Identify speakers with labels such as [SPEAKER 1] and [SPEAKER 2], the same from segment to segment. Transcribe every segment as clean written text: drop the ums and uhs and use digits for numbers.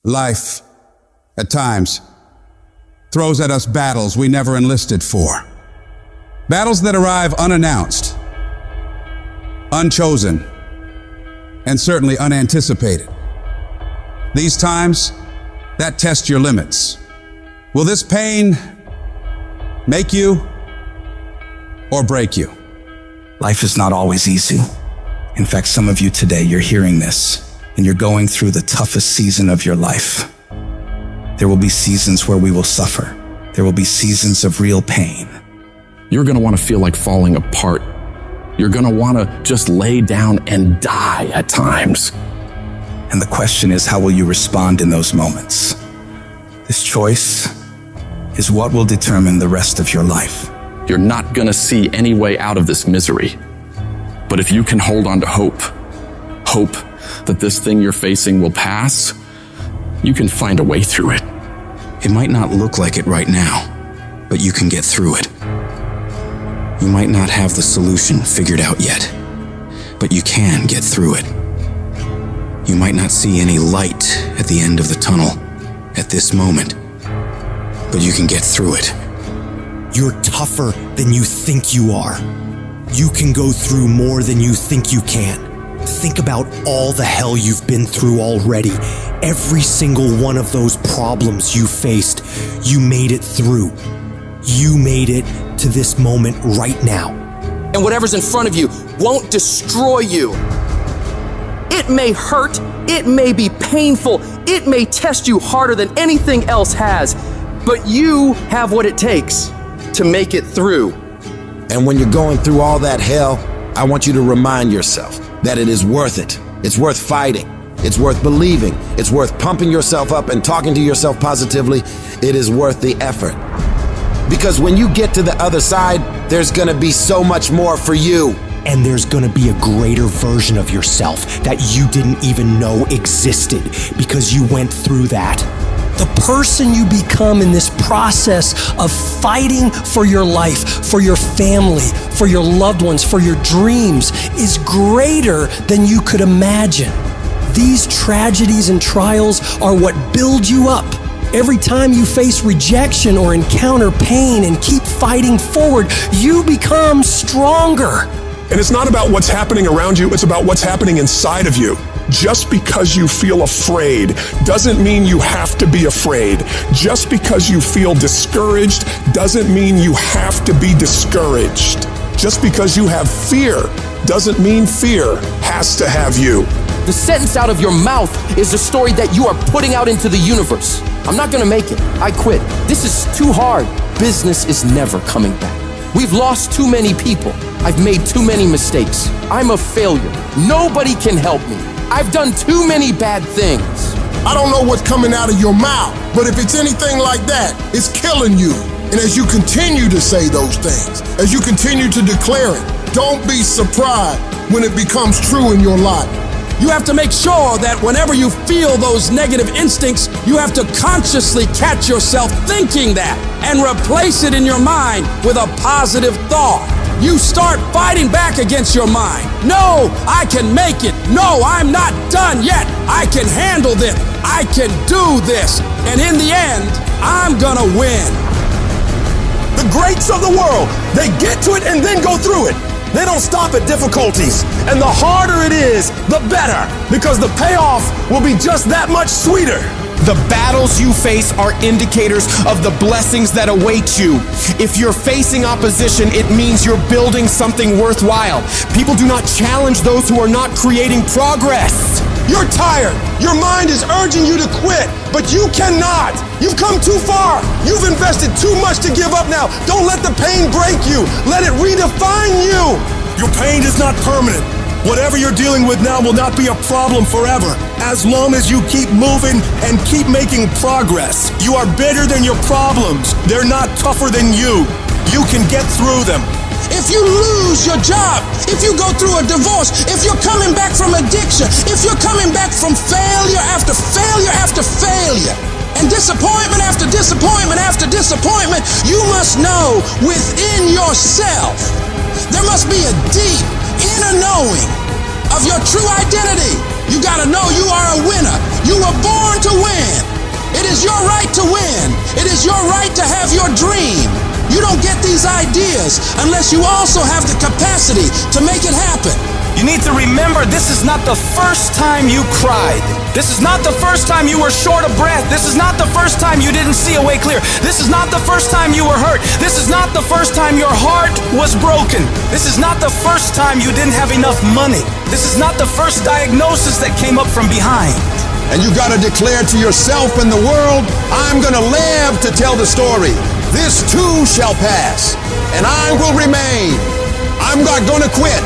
[SPEAKER 1] Life, at times, throws at us battles we never enlisted for. Battles that arrive unannounced, unchosen, and certainly unanticipated. These times, that test your limits. Will this pain make you or break you?
[SPEAKER 2] Life is not always easy. In fact, some of you today, you're hearing this and you're going through the toughest season of your life. There will be seasons where we will suffer. There will be seasons of real pain.
[SPEAKER 3] You're going to want to feel like falling apart. You're going to want to just lay down and die at times.
[SPEAKER 2] And the question is, how will you respond in those moments? This choice is what will determine the rest of your life.
[SPEAKER 3] You're not going to see any way out of this misery. But if you can hold on to hope that this thing you're facing will pass, you can find a way through it.
[SPEAKER 4] It might not look like it right now, but you can get through it. You might not have the solution figured out yet, but you can get through it. You might not see any light at the end of the tunnel at this moment, but you can get through it.
[SPEAKER 5] You're tougher than you think you are. You can go through more than you think you can. Think about all the hell you've been through already. Every single one of those problems you faced, you made it through. You made it to this moment right now.
[SPEAKER 6] And whatever's in front of you won't destroy you. It may hurt, it may be painful, it may test you harder than anything else has, but you have what it takes to make it through.
[SPEAKER 7] And when you're going through all that hell, I want you to remind yourself that it is worth it. It's worth fighting. It's worth believing. It's worth pumping yourself up and talking to yourself positively. It is worth the effort. Because when you get to the other side, there's gonna be so much more for you.
[SPEAKER 5] And there's gonna be a greater version of yourself that you didn't even know existed because you went through that. The person you become in this process of fighting for your life, for your family, for your loved ones, for your dreams is greater than you could imagine. These tragedies and trials are what build you up. Every time you face rejection or encounter pain and keep fighting forward, you become stronger.
[SPEAKER 8] And it's not about what's happening around you, it's about what's happening inside of you. Just because you feel afraid doesn't mean you have to be afraid. Just because you feel discouraged doesn't mean you have to be discouraged. Just because you have fear doesn't mean fear has to have you.
[SPEAKER 6] The sentence out of your mouth is the story that you are putting out into the universe. I'm not gonna make it. I quit. This is too hard. Business is never coming back. We've lost too many people. I've made too many mistakes. I'm a failure. Nobody can help me. I've done too many bad things.
[SPEAKER 9] I don't know what's coming out of your mouth, but if it's anything like that, it's killing you. And as you continue to say those things, as you continue to declare it, don't be surprised when it becomes true in your life.
[SPEAKER 1] You have to make sure that whenever you feel those negative instincts, you have to consciously catch yourself thinking that and replace it in your mind with a positive thought. You start fighting back against your mind. No, I can make it. No, I'm not done yet. I can handle this. I can do this. And in the end, I'm gonna win.
[SPEAKER 10] The greats of the world, they get to it and then go through it. They don't stop at difficulties. And the harder it is, the better, because the payoff will be just that much sweeter.
[SPEAKER 11] The battles you face are indicators of the blessings that await you. If you're facing opposition, it means you're building something worthwhile. People do not challenge those who are not creating progress.
[SPEAKER 10] You're tired. Your mind is urging you to quit, but you cannot. You've come too far. You've invested too much to give up now. Don't let the pain break you. Let it redefine you. Your pain is not permanent. Whatever you're dealing with now will not be a problem forever, as long as you keep moving and keep making progress. You are bigger than your problems. They're not tougher than you. You can get through them.
[SPEAKER 9] If you lose your job, if you go through a divorce, if you're coming back from addiction, if you're coming back from failure after failure after failure, and disappointment after disappointment after disappointment, you must know within yourself, there must be a deep inner knowing of your true identity. You gotta know you are a winner. You were born to win. is your right to win. It is your right to have your dream. You don't get these ideas unless you also have the capacity to make it happen.
[SPEAKER 12] You need to remember, this is not the first time you cried. This is not the first time you were short of breath. This is not the first time you didn't see a way clear. This is not the first time you were hurt. This is not the first time your heart was broken. This is not the first time you didn't have enough money. This is not the first diagnosis that came up from behind.
[SPEAKER 7] And you got to declare to yourself and the world, I'm going to live to tell the story. This too shall pass, and I will remain. I'm not going to quit.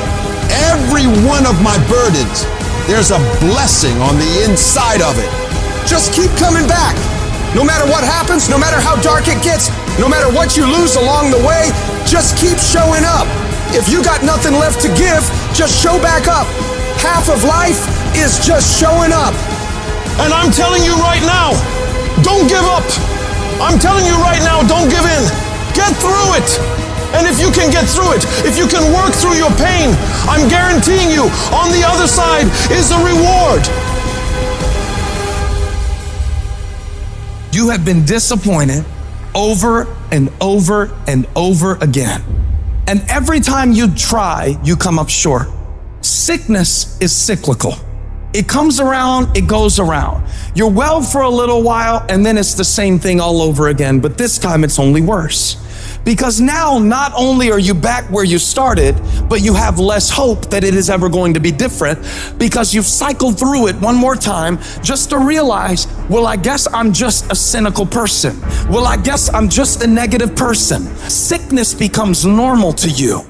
[SPEAKER 7] Every one of my burdens, there's a blessing on the inside of it.
[SPEAKER 11] Just keep coming back. No matter what happens, no matter how dark it gets, no matter what you lose along the way, just keep showing up. If you got nothing left to give, just show back up. Half of life is just showing up.
[SPEAKER 10] And I'm telling you right now, don't give up. I'm telling you right now, don't give in. Get through it. And if you can get through it, if you can work through your pain, I'm guaranteeing you, on the other side is a reward.
[SPEAKER 13] You have been disappointed over and over and over again. And every time you try, you come up short. Sickness is cyclical. It comes around, it goes around. You're well for a little while, and then it's the same thing all over again, but this time it's only worse. Because now not only are you back where you started, but you have less hope that it is ever going to be different because you've cycled through it one more time just to realize, well, I guess I'm just a cynical person. Well, I guess I'm just a negative person. Sickness becomes normal to you,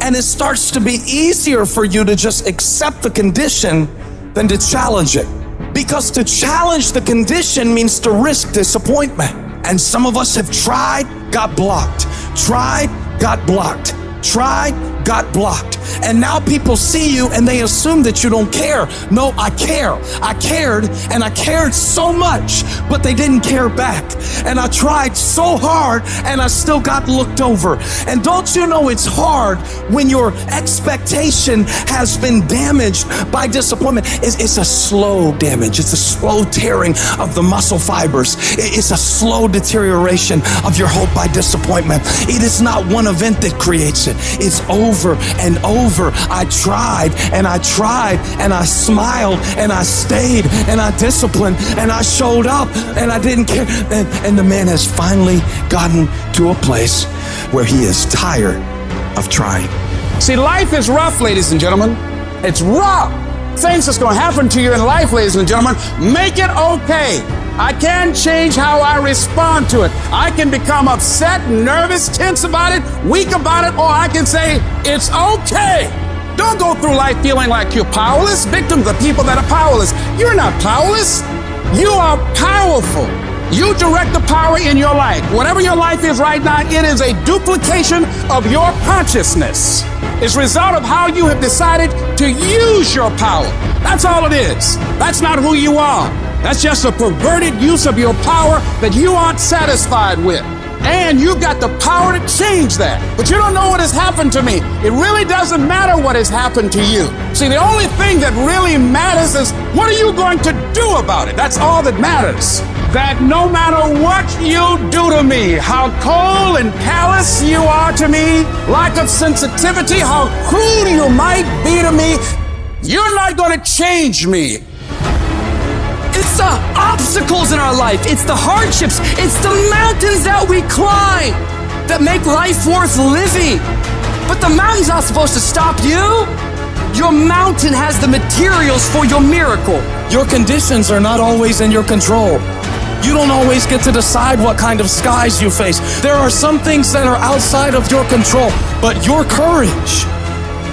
[SPEAKER 13] and it starts to be easier for you to just accept the condition than to challenge it. Because to challenge the condition means to risk disappointment. And some of us have tried, got blocked. Tried, got blocked. Tried, got blocked. And now people see you and they assume that you don't care. No, I care. I cared, and I cared so much, but they didn't care back. And I tried so hard and I still got looked over. And don't you know it's hard when your expectation has been damaged by disappointment? It's a slow damage. It's a slow tearing of the muscle fibers. It's a slow deterioration of your hope by disappointment. It is not one event that creates it. It's over and over. I tried and I tried and I smiled and I stayed and I disciplined and I showed up and I didn't care. And the man has finally gotten to a place where he is tired of trying.
[SPEAKER 1] See, life is rough, ladies and gentlemen. It's rough. Things that's going to happen to you in life, ladies and gentlemen, make it okay. I can change how I respond to it. I can become upset, nervous, tense about it, weak about it, or I can say, it's okay. Don't go through life feeling like you're powerless. Victims are people that are powerless. You're not powerless. You are powerful. You direct the power in your life. Whatever your life is right now, it is a duplication of your consciousness. It's a result of how you have decided to use your power. That's all it is. That's not who you are. That's just a perverted use of your power that you aren't satisfied with. And you've got the power to change that. But you don't know what has happened to me. It really doesn't matter what has happened to you. See, the only thing that really matters is what are you going to do about it? That's all that matters. That no matter what you do to me, how cold and callous you are to me, lack of sensitivity, how cruel you might be to me, you're not going to change me.
[SPEAKER 6] It's the obstacles in our life. It's the hardships. It's the mountains that we climb that make life worth living. But the mountain's not supposed to stop you. Your mountain has the materials for your miracle.
[SPEAKER 13] Your conditions are not always in your control. You don't always get to decide what kind of skies you face. There are some things that are outside of your control, but your courage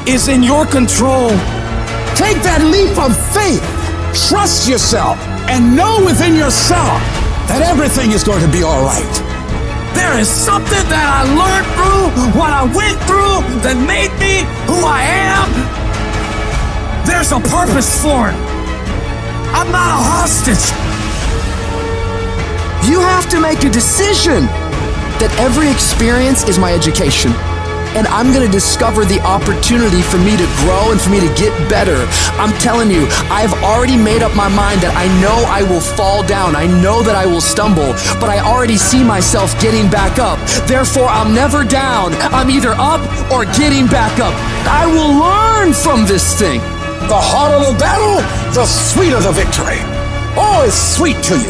[SPEAKER 13] is in your control.
[SPEAKER 1] Take that leap of faith. Trust yourself and know within yourself that everything is going to be all right.
[SPEAKER 13] There is something that I learned through what I went through that made me who I am. There's a purpose for it. I'm not a hostage.
[SPEAKER 6] You have to make a decision that every experience is my education. and I'm gonna discover the opportunity for me to grow and for me to get better. I'm telling you, I've already made up my mind that I know I will fall down. I know that I will stumble, but I already see myself getting back up. Therefore, I'm never down. I'm either up or getting back up. I will learn from this thing.
[SPEAKER 9] The harder the battle, the sweeter the victory. Oh, it's sweet to you.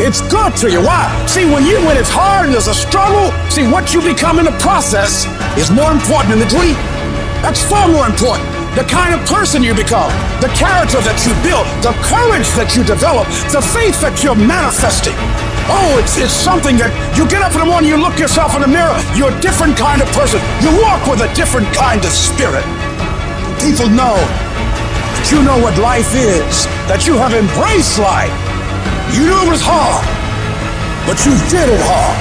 [SPEAKER 9] It's good to you. Why? See, when it's hard and there's a struggle, see, what you become in the process is more important than the dream. That's far more important. The kind of person you become, the character that you build, the courage that you develop, the faith that you're manifesting. Oh, it's something that you get up in the morning, you look yourself in the mirror, you're a different kind of person. You walk with a different kind of spirit. People know that you know what life is, that you have embraced life. You knew it was hard, but you did it hard.